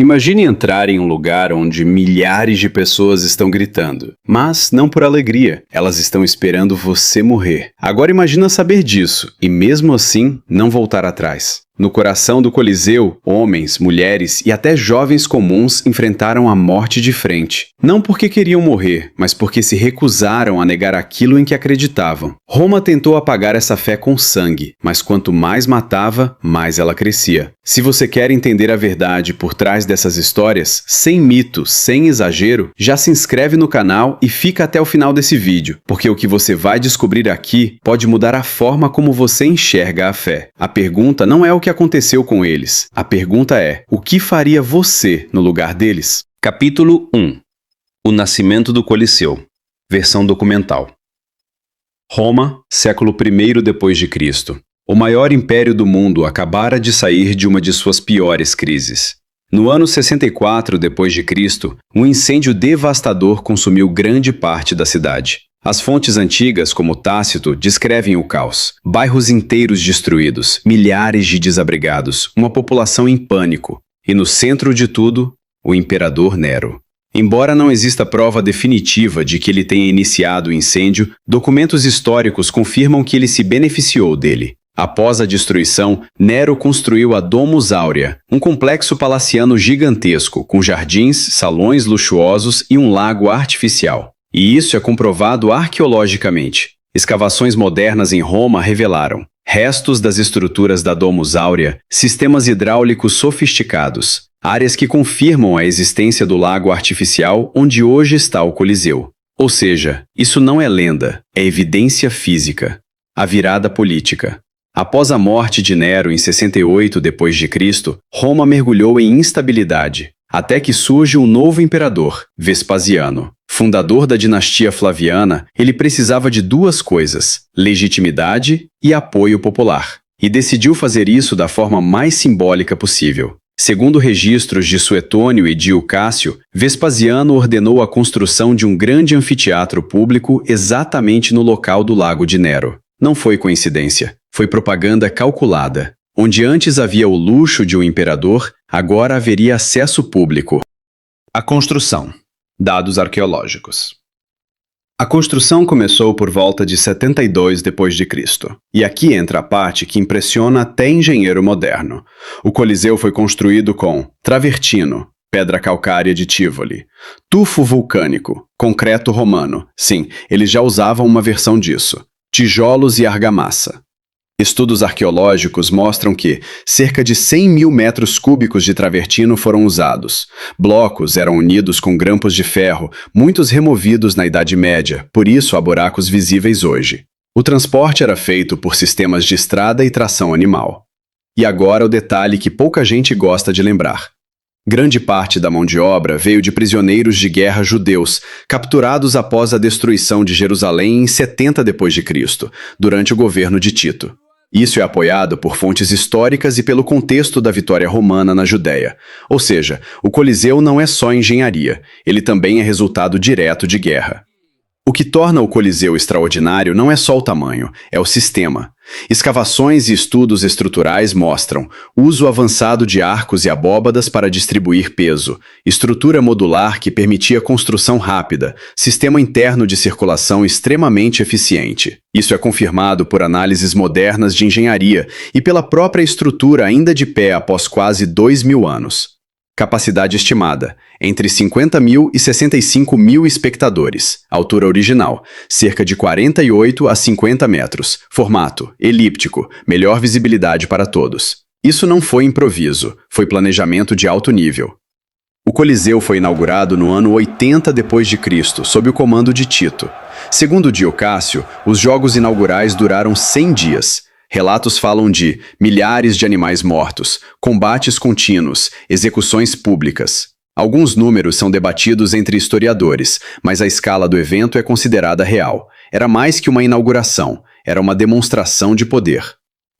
Imagine entrar em um lugar onde milhares de pessoas estão gritando, mas não por alegria, elas estão esperando você morrer. Agora imagina saber disso e mesmo assim não voltar atrás. No coração do Coliseu, homens, mulheres e até jovens comuns enfrentaram a morte de frente. Não porque queriam morrer, mas porque se recusaram a negar aquilo em que acreditavam. Roma tentou apagar essa fé com sangue, mas quanto mais matava, mais ela crescia. Se você quer entender a verdade por trás dessas histórias, sem mito, sem exagero, já se inscreve no canal e fica até o final desse vídeo, porque o que você vai descobrir aqui pode mudar a forma como você enxerga a fé. A pergunta não é o que aconteceu com eles. A pergunta é: o que faria você no lugar deles? Capítulo 1. O nascimento do Coliseu. Versão documental. Roma, século I depois de Cristo. O maior império do mundo acabara de sair de uma de suas piores crises. No ano 64 depois de Cristo, um incêndio devastador consumiu grande parte da cidade. As fontes antigas, como Tácito, descrevem o caos. Bairros inteiros destruídos, milhares de desabrigados, uma população em pânico. E no centro de tudo, o imperador Nero. Embora não exista prova definitiva de que ele tenha iniciado o incêndio, documentos históricos confirmam que ele se beneficiou dele. Após a destruição, Nero construiu a Domus Aurea, um complexo palaciano gigantesco, com jardins, salões luxuosos e um lago artificial. E isso é comprovado arqueologicamente. Escavações modernas em Roma revelaram restos das estruturas da Domus Aurea, sistemas hidráulicos sofisticados, áreas que confirmam a existência do lago artificial onde hoje está o Coliseu. Ou seja, isso não é lenda, é evidência física. A virada política. Após a morte de Nero em 68 depois de Cristo, Roma mergulhou em instabilidade, até que surge um novo imperador, Vespasiano. Fundador da dinastia Flaviana, ele precisava de duas coisas: legitimidade e apoio popular. E decidiu fazer isso da forma mais simbólica possível. Segundo registros de Suetônio e Dio Cássio, Vespasiano ordenou a construção de um grande anfiteatro público exatamente no local do Lago de Nero. Não foi coincidência, foi propaganda calculada. Onde antes havia o luxo de um imperador, agora haveria acesso público. A construção. Dados arqueológicos. A construção começou por volta de 72 depois de Cristo. E aqui entra a parte que impressiona até engenheiro moderno. O Coliseu foi construído com travertino, pedra calcária de Tivoli, tufo vulcânico, concreto romano. Sim, eles já usavam uma versão disso. Tijolos e argamassa. Estudos arqueológicos mostram que cerca de 100 mil metros cúbicos de travertino foram usados. Blocos eram unidos com grampos de ferro, muitos removidos na Idade Média, por isso há buracos visíveis hoje. O transporte era feito por sistemas de estrada e tração animal. E agora o detalhe que pouca gente gosta de lembrar. Grande parte da mão de obra veio de prisioneiros de guerra judeus, capturados após a destruição de Jerusalém em 70 depois de Cristo, durante o governo de Tito. Isso é apoiado por fontes históricas e pelo contexto da vitória romana na Judéia. Ou seja, o Coliseu não é só engenharia, ele também é resultado direto de guerra. O que torna o Coliseu extraordinário não é só o tamanho, é o sistema. Escavações e estudos estruturais mostram uso avançado de arcos e abóbadas para distribuir peso, estrutura modular que permitia construção rápida, sistema interno de circulação extremamente eficiente. Isso é confirmado por análises modernas de engenharia e pela própria estrutura ainda de pé após quase 2.000 anos. Capacidade estimada, entre 50 mil e 65 mil espectadores. Altura original, cerca de 48 a 50 metros. Formato, elíptico, melhor visibilidade para todos. Isso não foi improviso, foi planejamento de alto nível. O Coliseu foi inaugurado no ano 80 depois de Cristo, sob o comando de Tito. Segundo Dio Cássio, os jogos inaugurais duraram 100 dias. Relatos falam de milhares de animais mortos, combates contínuos, execuções públicas. Alguns números são debatidos entre historiadores, mas a escala do evento é considerada real. Era mais que uma inauguração, era uma demonstração de poder.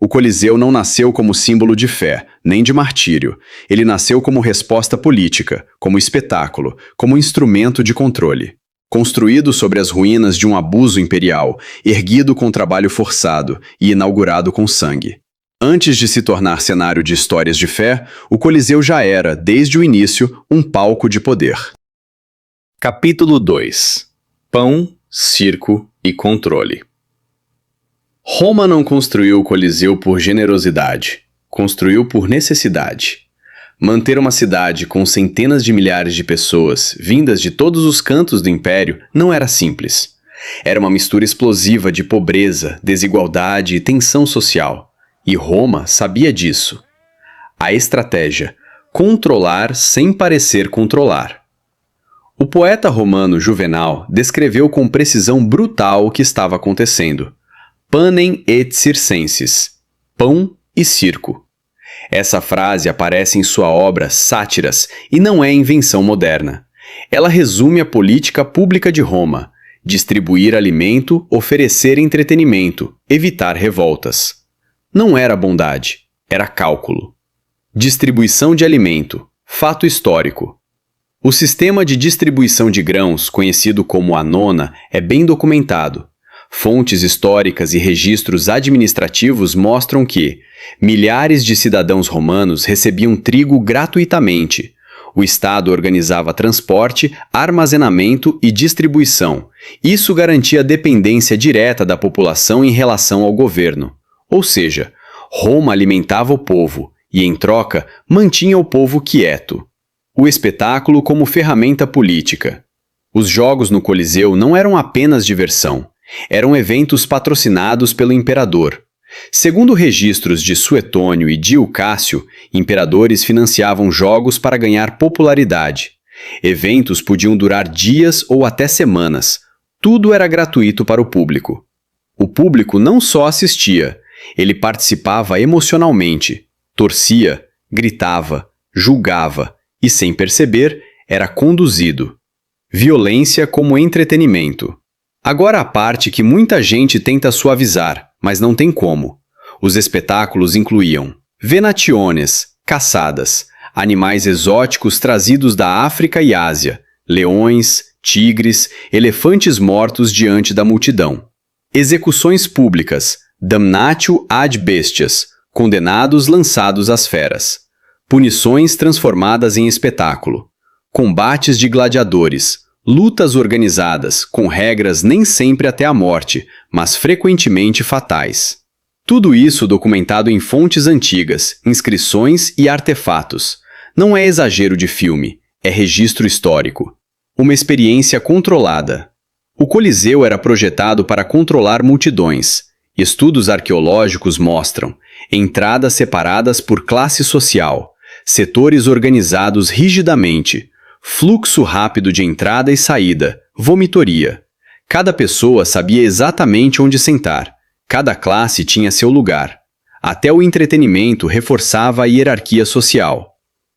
O Coliseu não nasceu como símbolo de fé, nem de martírio. Ele nasceu como resposta política, como espetáculo, como instrumento de controle. Construído sobre as ruínas de um abuso imperial, erguido com trabalho forçado e inaugurado com sangue. Antes de se tornar cenário de histórias de fé, o Coliseu já era, desde o início, um palco de poder. Capítulo 2. Pão, circo e controle. Roma não construiu o Coliseu por generosidade, construiu por necessidade. Manter uma cidade com centenas de milhares de pessoas, vindas de todos os cantos do império, não era simples. Era uma mistura explosiva de pobreza, desigualdade e tensão social. E Roma sabia disso. A estratégia: controlar sem parecer controlar. O poeta romano Juvenal descreveu com precisão brutal o que estava acontecendo. Panem et circenses. Pão e circo. Essa frase aparece em sua obra Sátiras e não é invenção moderna. Ela resume a política pública de Roma: distribuir alimento, oferecer entretenimento, evitar revoltas. Não era bondade, era cálculo. Distribuição de alimento, fato histórico. O sistema de distribuição de grãos, conhecido como a nona, é bem documentado. Fontes históricas e registros administrativos mostram que milhares de cidadãos romanos recebiam trigo gratuitamente. O Estado organizava transporte, armazenamento e distribuição. Isso garantia a dependência direta da população em relação ao governo. Ou seja, Roma alimentava o povo e, em troca, mantinha o povo quieto. O espetáculo como ferramenta política. Os jogos no Coliseu não eram apenas diversão. Eram eventos patrocinados pelo imperador. Segundo registros de Suetônio e Dio Cássio, imperadores financiavam jogos para ganhar popularidade. Eventos podiam durar dias ou até semanas. Tudo era gratuito para o público. O público não só assistia, ele participava emocionalmente, torcia, gritava, julgava e, sem perceber, era conduzido. Violência como entretenimento. Agora a parte que muita gente tenta suavizar, mas não tem como. Os espetáculos incluíam venationes, caçadas, animais exóticos trazidos da África e Ásia, leões, tigres, elefantes mortos diante da multidão. Execuções públicas, damnatio ad bestias, condenados lançados às feras. Punições transformadas em espetáculo. Combates de gladiadores, lutas organizadas, com regras nem sempre até a morte, mas frequentemente fatais. Tudo isso documentado em fontes antigas, inscrições e artefatos. Não é exagero de filme, é registro histórico. Uma experiência controlada. O Coliseu era projetado para controlar multidões. Estudos arqueológicos mostram entradas separadas por classe social, setores organizados rigidamente, fluxo rápido de entrada e saída, vomitoria. Cada pessoa sabia exatamente onde sentar, cada classe tinha seu lugar. Até o entretenimento reforçava a hierarquia social.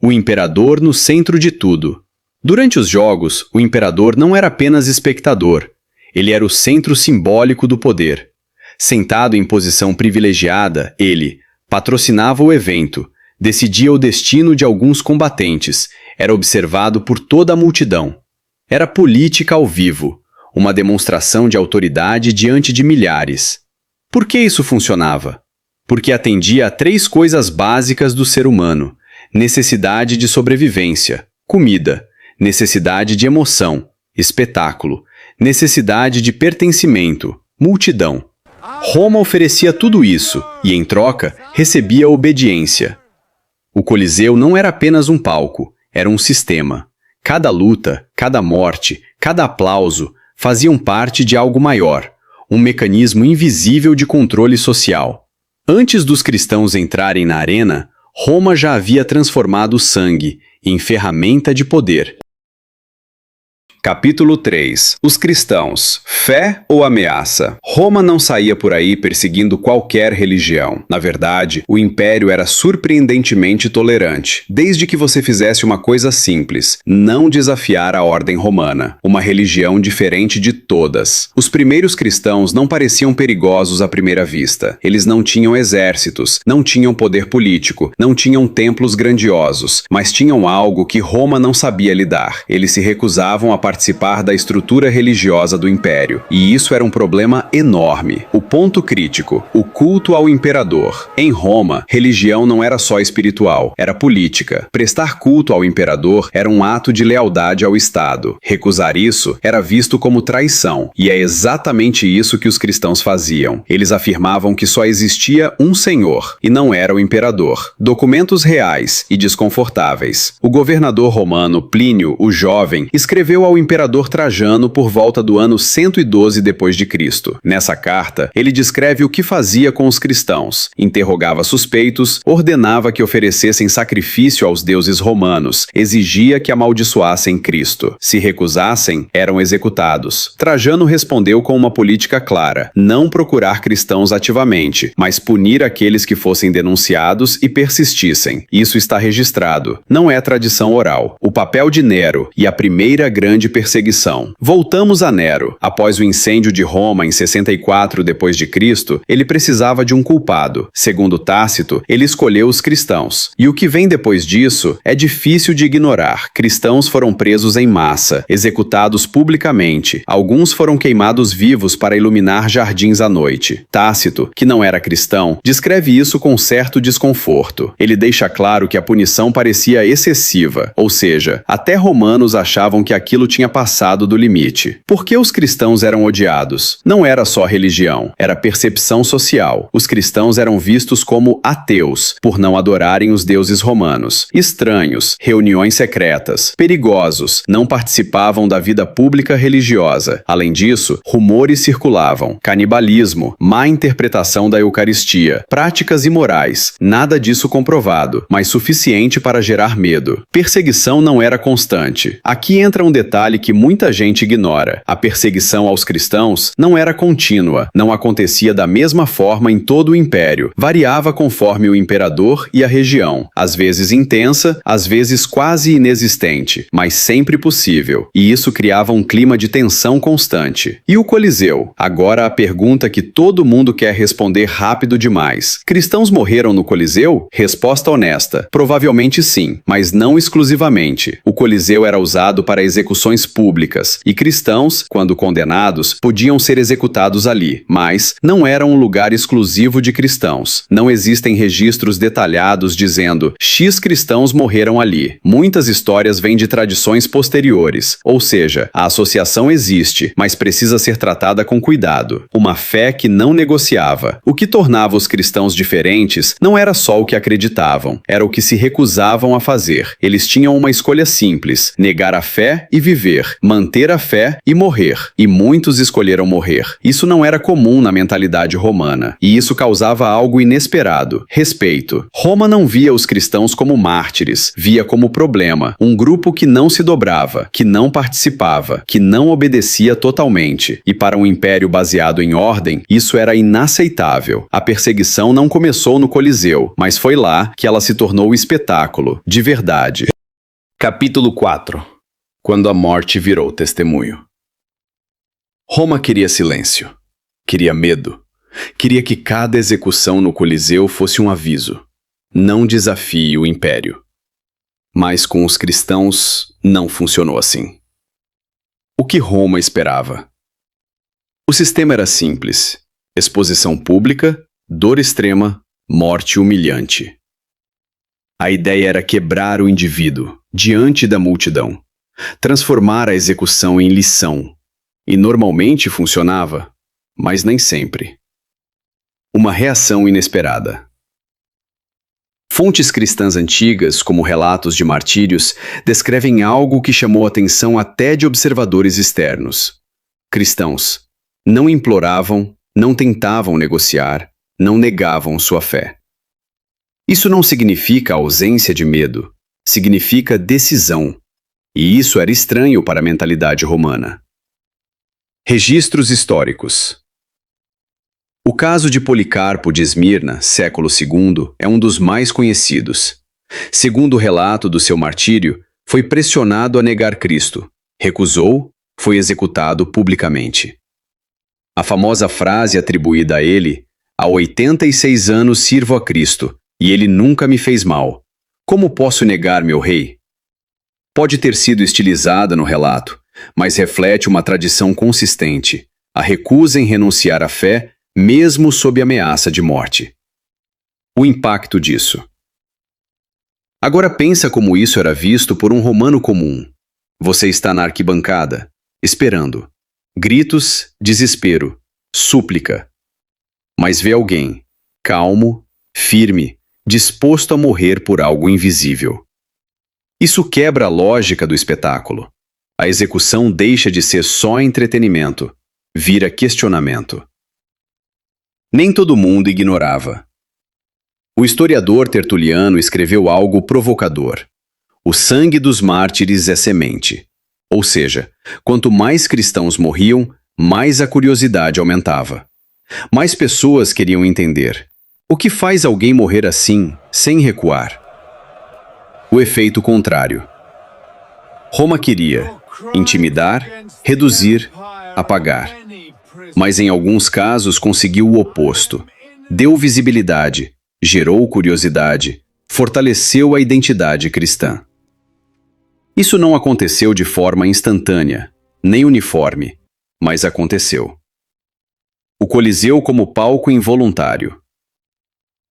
O imperador no centro de tudo. Durante os jogos, o imperador não era apenas espectador, ele era o centro simbólico do poder. Sentado em posição privilegiada, ele patrocinava o evento, decidia o destino de alguns combatentes, era observado por toda a multidão. Era política ao vivo, uma demonstração de autoridade diante de milhares. Por que isso funcionava? Porque atendia a 3 coisas básicas do ser humano: necessidade de sobrevivência, comida; necessidade de emoção, espetáculo; necessidade de pertencimento, multidão. Roma oferecia tudo isso e, em troca, recebia obediência. O Coliseu não era apenas um palco, era um sistema. Cada luta, cada morte, cada aplauso faziam parte de algo maior, um mecanismo invisível de controle social. Antes dos cristãos entrarem na arena, Roma já havia transformado o sangue em ferramenta de poder. Capítulo 3. Os cristãos. Fé ou ameaça? Roma não saía por aí perseguindo qualquer religião. Na verdade, o império era surpreendentemente tolerante, desde que você fizesse uma coisa simples: não desafiar a ordem romana, uma religião diferente de todas. Os primeiros cristãos não pareciam perigosos à primeira vista. Eles não tinham exércitos, não tinham poder político, não tinham templos grandiosos, mas tinham algo que Roma não sabia lidar. Eles se recusavam a participar da estrutura religiosa do império, e isso era um problema enorme. O Ponto crítico: o culto ao imperador. Em Roma, religião não era só espiritual, era política. Prestar culto ao imperador era um ato de lealdade ao Estado. Recusar isso era visto como traição, e é exatamente isso que os cristãos faziam. Eles afirmavam que só existia um senhor, e não era o imperador. Documentos reais e desconfortáveis. O governador romano Plínio, o Jovem, escreveu ao imperador Trajano por volta do ano 112 d.C. Nessa carta, ele descreve o que fazia com os cristãos, interrogava suspeitos, ordenava que oferecessem sacrifício aos deuses romanos, exigia que amaldiçoassem Cristo. Se recusassem, eram executados. Trajano respondeu com uma política clara: não procurar cristãos ativamente, mas punir aqueles que fossem denunciados e persistissem. Isso está registrado, não é tradição oral. O papel de Nero e a primeira grande perseguição. Voltamos a Nero. Após o incêndio de Roma em 64 d.C., ele precisava de um culpado. Segundo Tácito, ele escolheu os cristãos. E o que vem depois disso é difícil de ignorar. Cristãos foram presos em massa, executados publicamente. Alguns foram queimados vivos para iluminar jardins à noite. Tácito, que não era cristão, descreve isso com certo desconforto. Ele deixa claro que a punição parecia excessiva, ou seja, até romanos achavam que aquilo tinha passado do limite. Por que os cristãos eram odiados? Não era só religião, era percepção social. Os cristãos eram vistos como ateus, por não adorarem os deuses romanos. Estranhos, reuniões secretas, perigosos, não participavam da vida pública religiosa. Além disso, rumores circulavam, canibalismo, má interpretação da Eucaristia, práticas imorais, nada disso comprovado, mas suficiente para gerar medo. Perseguição não era constante. Aqui entra um detalhe que muita gente ignora. A perseguição aos cristãos não era contínua, não acontecia da mesma forma em todo o império, variava conforme o imperador e a região, às vezes intensa, às vezes quase inexistente, mas sempre possível, e isso criava um clima de tensão constante. E o Coliseu? Agora a pergunta que todo mundo quer responder rápido demais. Cristãos morreram no Coliseu? Resposta honesta: provavelmente sim, mas não exclusivamente. O Coliseu era usado para execuções públicas, e cristãos, quando condenados, podiam ser executados ali, mas não era um lugar exclusivo de cristãos. Não existem registros detalhados dizendo X cristãos morreram ali. Muitas histórias vêm de tradições posteriores, ou seja, a associação existe, mas precisa ser tratada com cuidado. Uma fé que não negociava. O que tornava os cristãos diferentes não era só o que acreditavam, era o que se recusavam a fazer. Eles tinham uma escolha simples: negar a fé e viver, manter a fé e morrer. E muitos escolheram morrer. Isso não era comum na mentalidade romana, e isso causava algo inesperado: respeito. Roma não via os cristãos como mártires, via como problema, um grupo que não se dobrava, que não participava, que não obedecia totalmente. E para um império baseado em ordem, isso era inaceitável. A perseguição não começou no Coliseu, mas foi lá que ela se tornou espetáculo, de verdade. Capítulo 4. Quando a morte virou testemunho. Roma queria silêncio. Queria medo. Queria que cada execução no Coliseu fosse um aviso. Não desafie o império. Mas com os cristãos não funcionou assim. O que Roma esperava? O sistema era simples: exposição pública, dor extrema, morte humilhante. A ideia era quebrar o indivíduo diante da multidão, transformar a execução em lição. E normalmente funcionava, mas nem sempre. Uma reação inesperada. Fontes cristãs antigas, como relatos de martírios, descrevem algo que chamou a atenção até de observadores externos. Cristãos não imploravam, não tentavam negociar, não negavam sua fé. Isso não significa ausência de medo, significa decisão. E isso era estranho para a mentalidade romana. Registros históricos. O caso de Policarpo de Esmirna, século II, é um dos mais conhecidos. Segundo o relato do seu martírio, foi pressionado a negar Cristo, recusou, foi executado publicamente. A famosa frase atribuída a ele: "Há 86 anos sirvo a Cristo, e ele nunca me fez mal. Como posso negar meu rei?" Pode ter sido estilizada no relato, mas reflete uma tradição consistente: a recusa em renunciar à fé mesmo sob ameaça de morte. O impacto disso. Agora pensa como isso era visto por um romano comum. Você está na arquibancada, esperando. Gritos, desespero, súplica. Mas vê alguém, calmo, firme, disposto a morrer por algo invisível. Isso quebra a lógica do espetáculo. A execução deixa de ser só entretenimento, vira questionamento. Nem todo mundo ignorava. O historiador Tertuliano escreveu algo provocador. O sangue dos mártires é semente. Ou seja, quanto mais cristãos morriam, mais a curiosidade aumentava. Mais pessoas queriam entender. O que faz alguém morrer assim, sem recuar? O efeito contrário. Roma queria intimidar, reduzir, apagar. Mas em alguns casos conseguiu o oposto. Deu visibilidade, gerou curiosidade, fortaleceu a identidade cristã. Isso não aconteceu de forma instantânea, nem uniforme, mas aconteceu. O Coliseu como palco involuntário.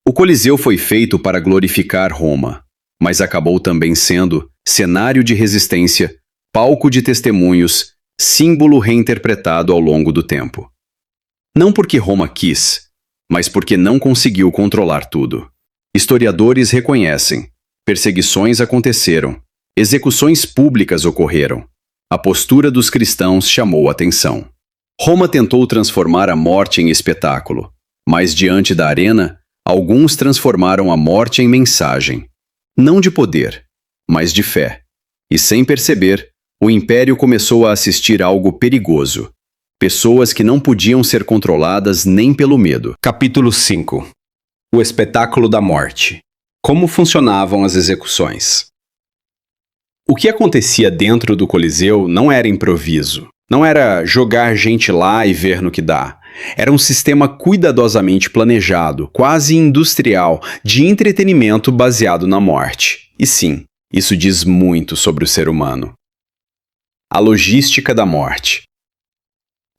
O Coliseu foi feito para glorificar Roma, mas acabou também sendo cenário de resistência, palco de testemunhos, símbolo reinterpretado ao longo do tempo. Não porque Roma quis, mas porque não conseguiu controlar tudo. Historiadores reconhecem: perseguições aconteceram, execuções públicas ocorreram. A postura dos cristãos chamou atenção. Roma tentou transformar a morte em espetáculo, mas diante da arena, alguns transformaram a morte em mensagem. Não de poder, mas de fé. E sem perceber, o império começou a assistir algo perigoso. Pessoas que não podiam ser controladas nem pelo medo. Capítulo 5. O espetáculo da morte. Como funcionavam as execuções? O que acontecia dentro do Coliseu não era improviso. Não era jogar gente lá e ver no que dá. Era um sistema cuidadosamente planejado, quase industrial, de entretenimento baseado na morte. E sim, isso diz muito sobre o ser humano. A logística da morte.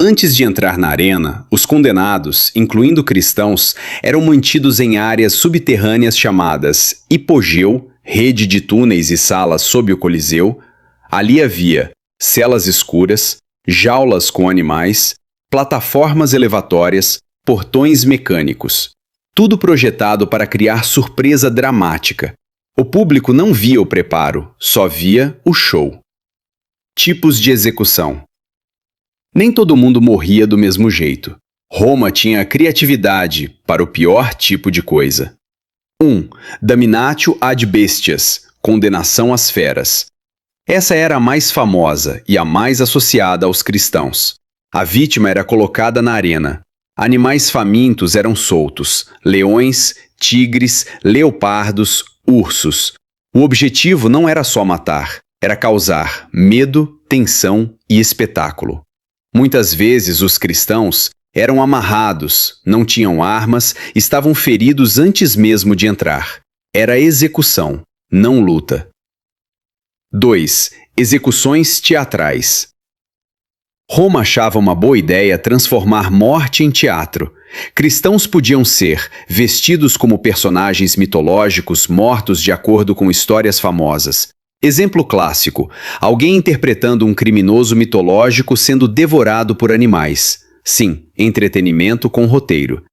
Antes de entrar na arena, os condenados, incluindo cristãos, eram mantidos em áreas subterrâneas chamadas hipogeu, rede de túneis e salas sob o Coliseu. Ali havia celas escuras, jaulas com animais, plataformas elevatórias, portões mecânicos. Tudo projetado para criar surpresa dramática. O público não via o preparo, só via o show. Tipos de execução. Nem todo mundo morria do mesmo jeito. Roma tinha criatividade para o pior tipo de coisa. 1. Damnatio ad bestias, condenação às feras. Essa era a mais famosa e a mais associada aos cristãos. A vítima era colocada na arena. Animais famintos eram soltos: leões, tigres, leopardos, ursos. O objetivo não era só matar, era causar medo, tensão e espetáculo. Muitas vezes os cristãos eram amarrados, não tinham armas, estavam feridos antes mesmo de entrar. Era execução, não luta. 2. Execuções teatrais. Roma achava uma boa ideia transformar morte em teatro. Cristãos podiam ser vestidos como personagens mitológicos mortos de acordo com histórias famosas. Exemplo clássico: alguém interpretando um criminoso mitológico sendo devorado por animais. Sim, entretenimento com roteiro.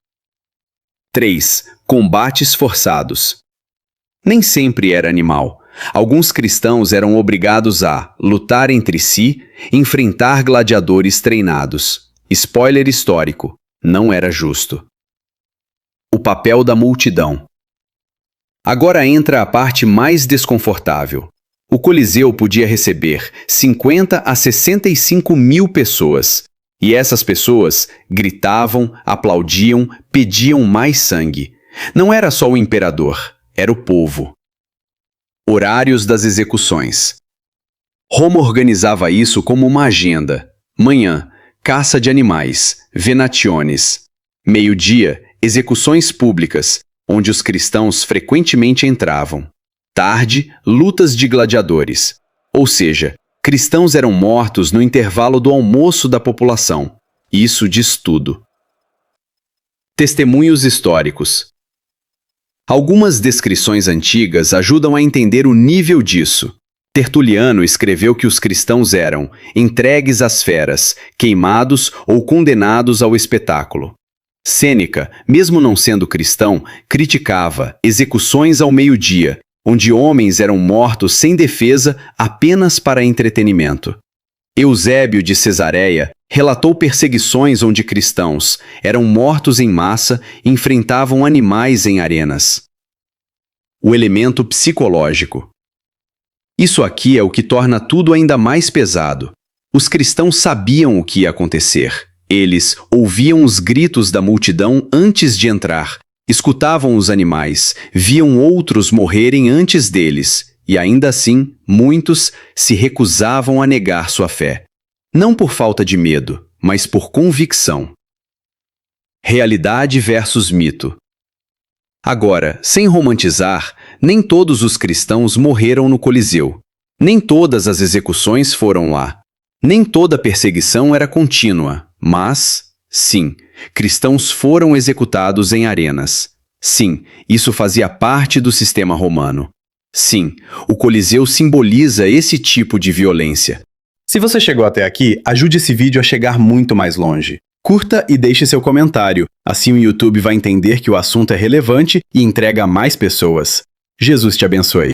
3. Combates forçados. Nem sempre era animal. Alguns cristãos eram obrigados a lutar entre si, enfrentar gladiadores treinados. Spoiler histórico: não era justo. O papel da multidão. Agora entra a parte mais desconfortável. O Coliseu podia receber 50 a 65 mil pessoas. E essas pessoas gritavam, aplaudiam, pediam mais sangue. Não era só o imperador, era o povo. Horários das execuções. Roma organizava isso como uma agenda. Manhã, caça de animais, venationes. Meio-dia, execuções públicas, onde os cristãos frequentemente entravam. Tarde, lutas de gladiadores. Ou seja, cristãos eram mortos no intervalo do almoço da população. Isso diz tudo. Testemunhos históricos. Algumas descrições antigas ajudam a entender o nível disso. Tertuliano escreveu que os cristãos eram entregues às feras, queimados ou condenados ao espetáculo. Sêneca, mesmo não sendo cristão, criticava execuções ao meio-dia, onde homens eram mortos sem defesa apenas para entretenimento. Eusébio de Cesareia relatou perseguições onde cristãos eram mortos em massa e enfrentavam animais em arenas. O elemento psicológico. Isso aqui é o que torna tudo ainda mais pesado. Os cristãos sabiam o que ia acontecer. Eles ouviam os gritos da multidão antes de entrar, escutavam os animais, viam outros morrerem antes deles, e ainda assim, muitos se recusavam a negar sua fé. Não por falta de medo, mas por convicção. Realidade versus mito. Agora, sem romantizar, nem todos os cristãos morreram no Coliseu. Nem todas as execuções foram lá. Nem toda perseguição era contínua, mas, sim, cristãos foram executados em arenas. Sim, isso fazia parte do sistema romano. Sim, o Coliseu simboliza esse tipo de violência. Se você chegou até aqui, ajude esse vídeo a chegar muito mais longe. Curta e deixe seu comentário, assim o YouTube vai entender que o assunto é relevante e entrega a mais pessoas. Jesus te abençoe.